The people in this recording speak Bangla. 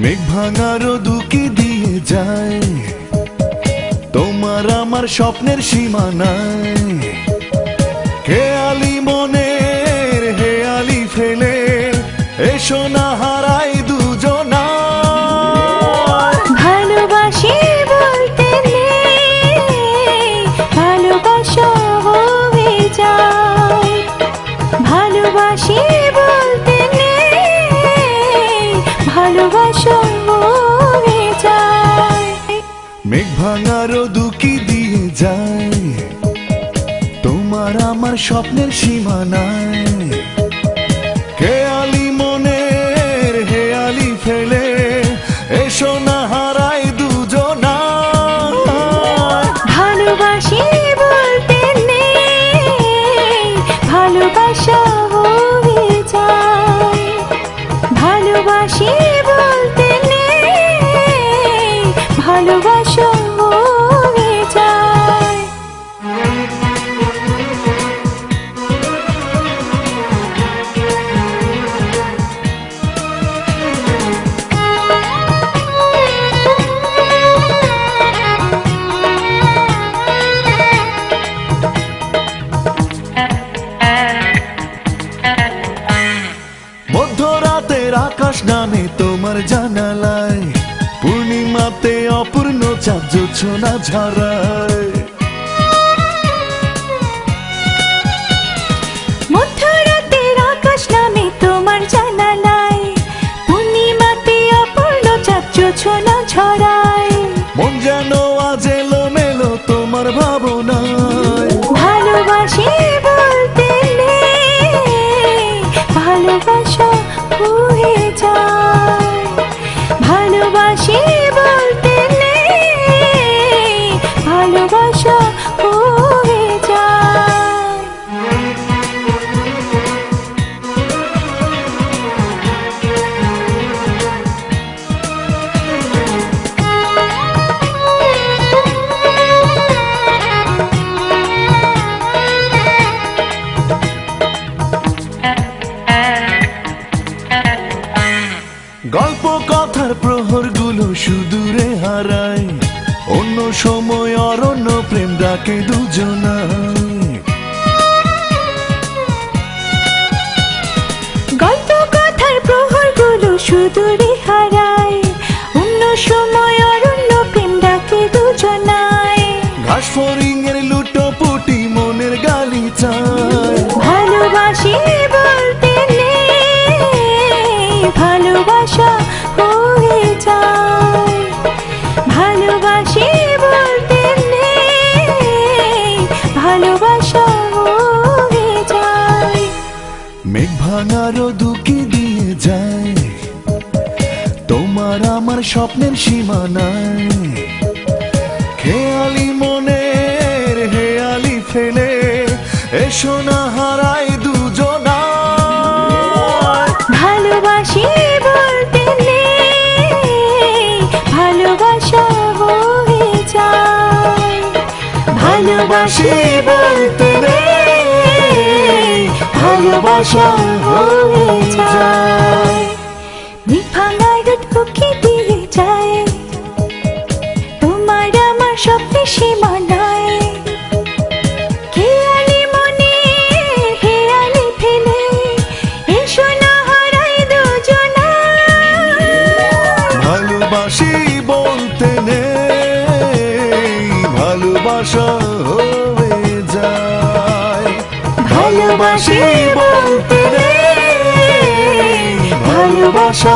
মেঘ ভাঙা রোদ উকি দিয়ে যায়, তোমার আমার স্বপ্নের সীমানায়। খেয়ালি মনের হেয়ালি ফেলে এসো না হারাই দুজনা। ভালোবাসি বলতে নেই, ভালোবাসা হয়ে যায়। ভালোবাসি বলতে নেই, ভালোবাসা হয়ে যায়। মেঘ ভাঙা রোদ উকি দিয়ে যায়, তোমার আমার স্বপ্নের সীমানায়। খেয়ালি মনের হেয়ালি ফেলে এসো না হারাই দুজনা। ভালোবাসি বলতে নেই, ভালোবাসা হয়ে যায়। ভালোবাসি বলতে নেই, ভালোবাসা হয়ে যায়। মধ্যরাতের আকাশ নামে তোমার জানালায়, পূর্ণিমাতে অপূর্ণ চাঁদ জোছনা ঝরায়। মধ্যরাতের আকাশ নামে তোমার জানালায়, পূর্ণিমাতে অপূর্ণ চাঁদ জোছনা ঝরায়। মন যেন আজ এলোমেলো তোমার ভাবনায়। ভালোবাসি বলতে নেই, ভালোবাসা হয়ে যায়। ভালোবাসি বলতে নেই, ভালোবাসা হয়ে যায়। গল্প কথার প্রহরগুলো সুদূরে হারায়, অন্য সময় অরণ্য প্রেম ডাকে দুজনায়। গল্প কথার প্রহরগুলো সুদূরে হারায়, অন্য সময় অরণ্য প্রেম ডাকে দুজনায়। ঘাস ফড়িংয়ের লুটোপুটি মনের গালি চায়। ভালোবাসি বলতে নেই, ভালোবাসা হয়ে যায়। ভালোবাসি বলতে নেই, ভালোবাসা হয়ে যায়। মেঘ ভাঙা রোদ উকি দিয়ে যায়, তোমার আমার স্বপ্নের সীমানায়। খেয়ালি মনের হেয়ালি ফেলে এসো না হারাই দুজনা। ভালোবাসি বলতে নেই, ভালোবাসা হয়ে যায়। ভালোবাসি বলতে নেই, ভালোবাসা হয়ে যায়। মেঘ ভাঙা রোদ উকি দিয়ে যায়, তোমার আমার স্বপ্নের সীমানায়। খেয়ালি মনের হেয়ালি ফেলে এসো না হারাই দুজনা। ভালোবাসি বলতে নেই, ভালোবাসা হয়ে যায়। ভালোবাসি বলতে নেই, ভালোবাসা